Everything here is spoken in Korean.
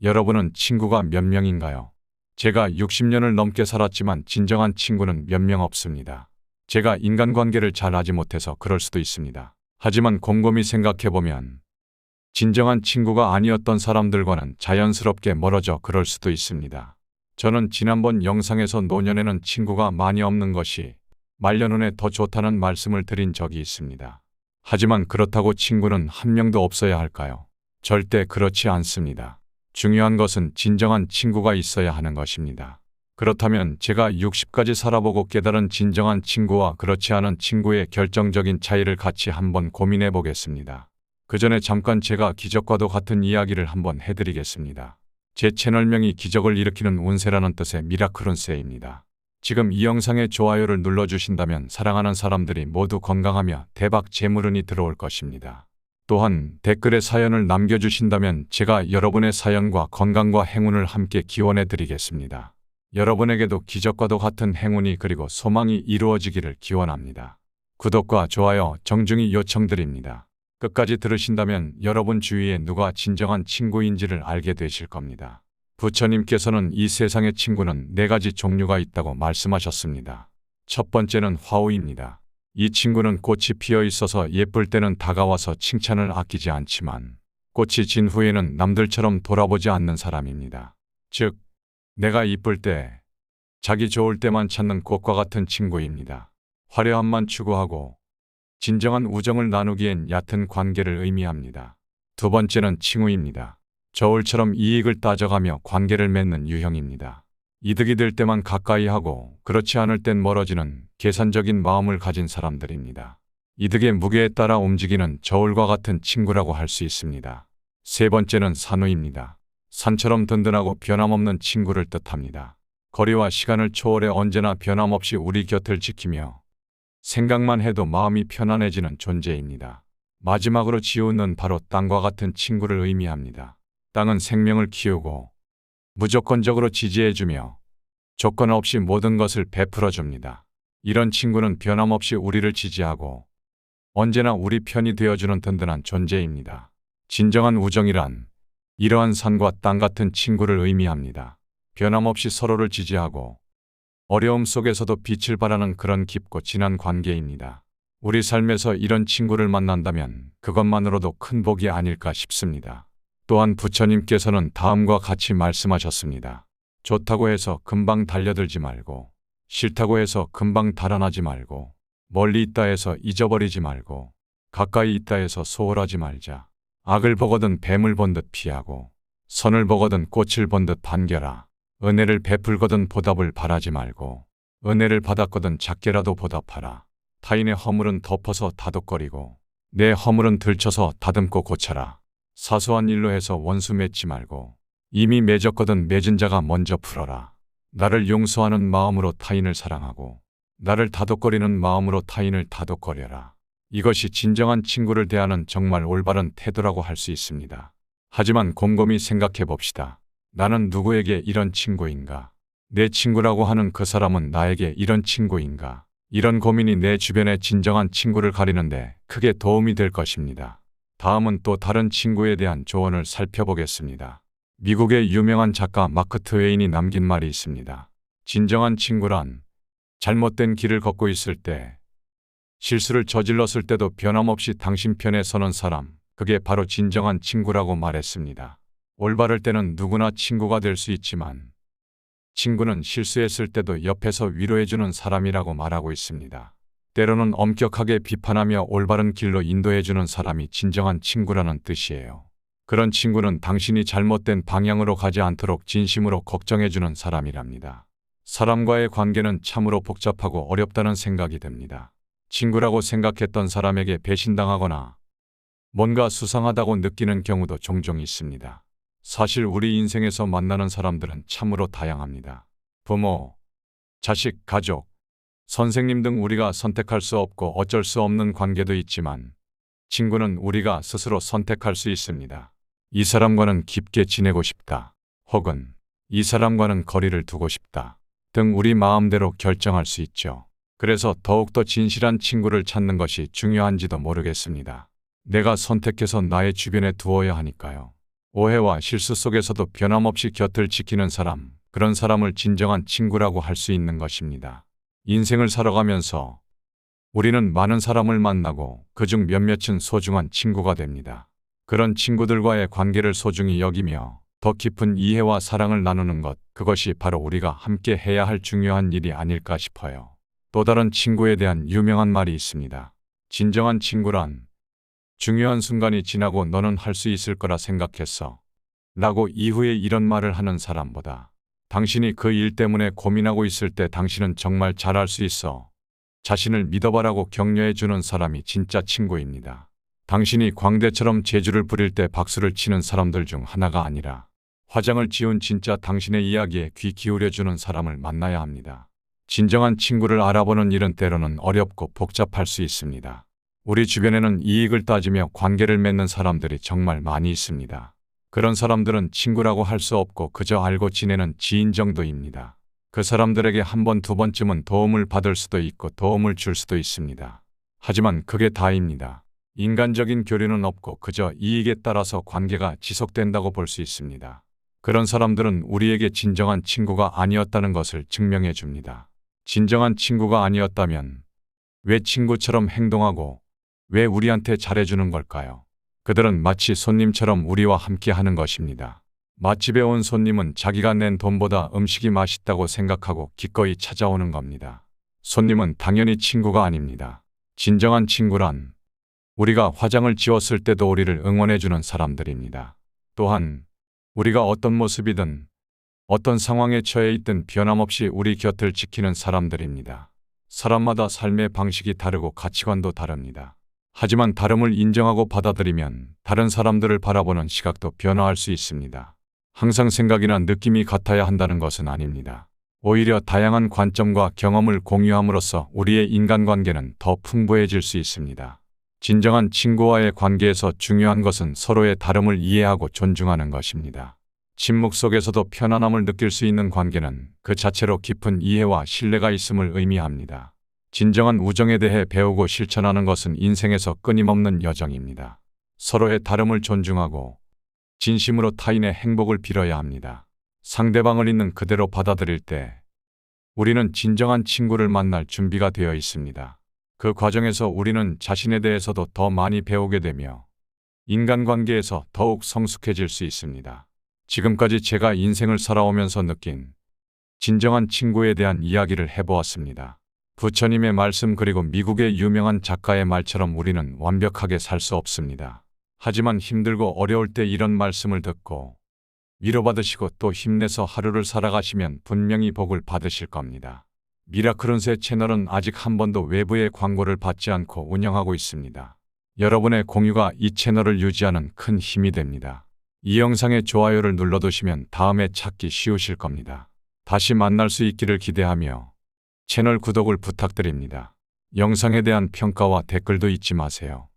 여러분은 친구가 몇 명인가요? 제가 60년을 넘게 살았지만 진정한 친구는 몇 명 없습니다. 제가 인간관계를 잘 하지 못해서 그럴 수도 있습니다. 하지만 곰곰이 생각해보면 진정한 친구가 아니었던 사람들과는 자연스럽게 멀어져 그럴 수도 있습니다. 저는 지난번 영상에서 노년에는 친구가 많이 없는 것이 말년운에 더 좋다는 말씀을 드린 적이 있습니다. 하지만 그렇다고 친구는 한 명도 없어야 할까요? 절대 그렇지 않습니다. 중요한 것은 진정한 친구가 있어야 하는 것입니다. 그렇다면 제가 60까지 살아보고 깨달은 진정한 친구와 그렇지 않은 친구의 결정적인 차이를 같이 한번 고민해 보겠습니다. 그 전에 잠깐 제가 기적과도 같은 이야기를 한번 해드리겠습니다. 제 채널명이 기적을 일으키는 운세라는 뜻의 미라클 운세입니다. 지금 이 영상에 좋아요를 눌러주신다면 사랑하는 사람들이 모두 건강하며 대박 재물운이 들어올 것입니다. 또한 댓글에 사연을 남겨주신다면 제가 여러분의 사연과 건강과 행운을 함께 기원해 드리겠습니다. 여러분에게도 기적과도 같은 행운이 그리고 소망이 이루어지기를 기원합니다. 구독과 좋아요 정중히 요청드립니다. 끝까지 들으신다면 여러분 주위에 누가 진정한 친구인지를 알게 되실 겁니다. 부처님께서는 이 세상의 친구는 4가지 종류가 있다고 말씀하셨습니다. 첫 번째는 화우입니다. 이 친구는 꽃이 피어 있어서 예쁠 때는 다가와서 칭찬을 아끼지 않지만 꽃이 진 후에는 남들처럼 돌아보지 않는 사람입니다. 즉, 내가 이쁠 때, 자기 좋을 때만 찾는 꽃과 같은 친구입니다. 화려함만 추구하고 진정한 우정을 나누기엔 얕은 관계를 의미합니다. 두 번째는 칭우입니다. 저울처럼 이익을 따져가며 관계를 맺는 유형입니다. 이득이 될 때만 가까이 하고 그렇지 않을 땐 멀어지는 계산적인 마음을 가진 사람들입니다. 이득의 무게에 따라 움직이는 저울과 같은 친구라고 할 수 있습니다. 세 번째는 산우입니다. 산처럼 든든하고 변함없는 친구를 뜻합니다. 거리와 시간을 초월해 언제나 변함없이 우리 곁을 지키며 생각만 해도 마음이 편안해지는 존재입니다. 마지막으로 지우는 바로 땅과 같은 친구를 의미합니다. 땅은 생명을 키우고 무조건적으로 지지해주며 조건 없이 모든 것을 베풀어줍니다. 이런 친구는 변함없이 우리를 지지하고 언제나 우리 편이 되어주는 든든한 존재입니다. 진정한 우정이란 이러한 산과 땅 같은 친구를 의미합니다. 변함없이 서로를 지지하고 어려움 속에서도 빛을 발하는 그런 깊고 진한 관계입니다. 우리 삶에서 이런 친구를 만난다면 그것만으로도 큰 복이 아닐까 싶습니다. 또한 부처님께서는 다음과 같이 말씀하셨습니다. 좋다고 해서 금방 달려들지 말고, 싫다고 해서 금방 달아나지 말고, 멀리 있다 해서 잊어버리지 말고, 가까이 있다 해서 소홀하지 말자. 악을 보거든 뱀을 본 듯 피하고, 선을 보거든 꽃을 본 듯 반겨라. 은혜를 베풀거든 보답을 바라지 말고, 은혜를 받았거든 작게라도 보답하라. 타인의 허물은 덮어서 다독거리고, 내 허물은 들춰서 다듬고 고쳐라. 사소한 일로 해서 원수 맺지 말고 이미 맺었거든 맺은 자가 먼저 풀어라. 나를 용서하는 마음으로 타인을 사랑하고 나를 다독거리는 마음으로 타인을 다독거려라. 이것이 진정한 친구를 대하는 정말 올바른 태도라고 할 수 있습니다. 하지만 곰곰이 생각해 봅시다. 나는 누구에게 이런 친구인가? 내 친구라고 하는 그 사람은 나에게 이런 친구인가? 이런 고민이 내 주변의 진정한 친구를 가리는데 크게 도움이 될 것입니다. 다음은 또 다른 친구에 대한 조언을 살펴보겠습니다. 미국의 유명한 작가 마크 트웨인이 남긴 말이 있습니다. 진정한 친구란 잘못된 길을 걷고 있을 때, 실수를 저질렀을 때도 변함없이 당신 편에 서는 사람, 그게 바로 진정한 친구라고 말했습니다. 올바를 때는 누구나 친구가 될 수 있지만 친구는 실수했을 때도 옆에서 위로해주는 사람이라고 말하고 있습니다. 때로는 엄격하게 비판하며 올바른 길로 인도해주는 사람이 진정한 친구라는 뜻이에요. 그런 친구는 당신이 잘못된 방향으로 가지 않도록 진심으로 걱정해주는 사람이랍니다. 사람과의 관계는 참으로 복잡하고 어렵다는 생각이 듭니다. 친구라고 생각했던 사람에게 배신당하거나 뭔가 수상하다고 느끼는 경우도 종종 있습니다. 사실 우리 인생에서 만나는 사람들은 참으로 다양합니다. 부모, 자식, 가족, 선생님 등 우리가 선택할 수 없고 어쩔 수 없는 관계도 있지만 친구는 우리가 스스로 선택할 수 있습니다. 이 사람과는 깊게 지내고 싶다. 혹은 이 사람과는 거리를 두고 싶다. 등 우리 마음대로 결정할 수 있죠. 그래서 더욱더 진실한 친구를 찾는 것이 중요한지도 모르겠습니다. 내가 선택해서 나의 주변에 두어야 하니까요. 오해와 실수 속에서도 변함없이 곁을 지키는 사람, 그런 사람을 진정한 친구라고 할 수 있는 것입니다. 인생을 살아가면서 우리는 많은 사람을 만나고 그중 몇몇은 소중한 친구가 됩니다. 그런 친구들과의 관계를 소중히 여기며 더 깊은 이해와 사랑을 나누는 것, 그것이 바로 우리가 함께 해야 할 중요한 일이 아닐까 싶어요. 또 다른 친구에 대한 유명한 말이 있습니다. 진정한 친구란 중요한 순간이 지나고 너는 할 수 있을 거라 생각했어 라고 이후에 이런 말을 하는 사람보다 당신이 그 일 때문에 고민하고 있을 때 당신은 정말 잘할 수 있어, 자신을 믿어봐라고 격려해 주는 사람이 진짜 친구입니다. 당신이 광대처럼 재주를 부릴 때 박수를 치는 사람들 중 하나가 아니라 화장을 지운 진짜 당신의 이야기에 귀 기울여주는 사람을 만나야 합니다. 진정한 친구를 알아보는 일은 때로는 어렵고 복잡할 수 있습니다. 우리 주변에는 이익을 따지며 관계를 맺는 사람들이 정말 많이 있습니다. 그런 사람들은 친구라고 할 수 없고 그저 알고 지내는 지인 정도입니다. 그 사람들에게 한 번, 두 번쯤은 도움을 받을 수도 있고 도움을 줄 수도 있습니다. 하지만 그게 다입니다. 인간적인 교류는 없고 그저 이익에 따라서 관계가 지속된다고 볼 수 있습니다. 그런 사람들은 우리에게 진정한 친구가 아니었다는 것을 증명해 줍니다. 진정한 친구가 아니었다면 왜 친구처럼 행동하고 왜 우리한테 잘해주는 걸까요? 그들은 마치 손님처럼 우리와 함께 하는 것입니다. 맛집에 온 손님은 자기가 낸 돈보다 음식이 맛있다고 생각하고 기꺼이 찾아오는 겁니다. 손님은 당연히 친구가 아닙니다. 진정한 친구란 우리가 화장을 지웠을 때도 우리를 응원해주는 사람들입니다. 또한 우리가 어떤 모습이든 어떤 상황에 처해 있든 변함없이 우리 곁을 지키는 사람들입니다. 사람마다 삶의 방식이 다르고 가치관도 다릅니다. 하지만 다름을 인정하고 받아들이면 다른 사람들을 바라보는 시각도 변화할 수 있습니다. 항상 생각이나 느낌이 같아야 한다는 것은 아닙니다. 오히려 다양한 관점과 경험을 공유함으로써 우리의 인간관계는 더 풍부해질 수 있습니다. 진정한 친구와의 관계에서 중요한 것은 서로의 다름을 이해하고 존중하는 것입니다. 침묵 속에서도 편안함을 느낄 수 있는 관계는 그 자체로 깊은 이해와 신뢰가 있음을 의미합니다. 진정한 우정에 대해 배우고 실천하는 것은 인생에서 끊임없는 여정입니다. 서로의 다름을 존중하고 진심으로 타인의 행복을 빌어야 합니다. 상대방을 있는 그대로 받아들일 때 우리는 진정한 친구를 만날 준비가 되어 있습니다. 그 과정에서 우리는 자신에 대해서도 더 많이 배우게 되며 인간관계에서 더욱 성숙해질 수 있습니다. 지금까지 제가 인생을 살아오면서 느낀 진정한 친구에 대한 이야기를 해보았습니다. 부처님의 말씀 그리고 미국의 유명한 작가의 말처럼 우리는 완벽하게 살 수 없습니다. 하지만 힘들고 어려울 때 이런 말씀을 듣고 위로받으시고 또 힘내서 하루를 살아가시면 분명히 복을 받으실 겁니다. 미라클운세 채널은 아직 한 번도 외부의 광고를 받지 않고 운영하고 있습니다. 여러분의 공유가 이 채널을 유지하는 큰 힘이 됩니다. 이 영상에 좋아요를 눌러두시면 다음에 찾기 쉬우실 겁니다. 다시 만날 수 있기를 기대하며 채널 구독을 부탁드립니다. 영상에 대한 평가와 댓글도 잊지 마세요.